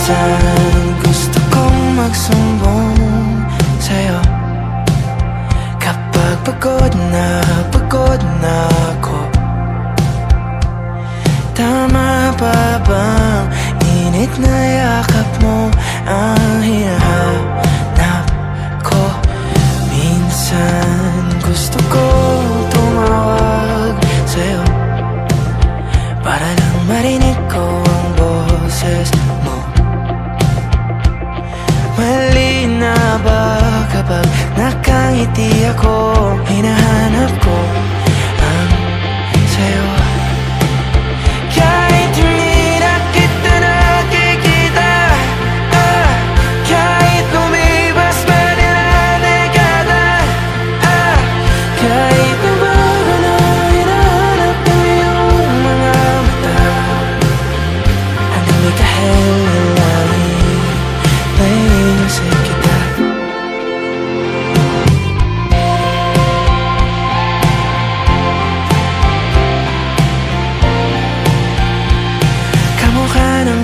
Minsan gusto kong magsumbong sa'yo kapag pagod na ako. Tama ba bang init na yakap mo ang hinahanap ko? Minsan gusto ko tumawag sa'yo para lang marinig ko ang boses mo. Mali na ba kapag nakangiti ako? Hinahanap ko ang sa'yo. Kahit hindi na kita nakikita, kahit lumipas pa nila dekada, kahit nabago na hinahanap ko yung mga mata, hanggang may kahel na langit, naiisip kita. Kamukha ng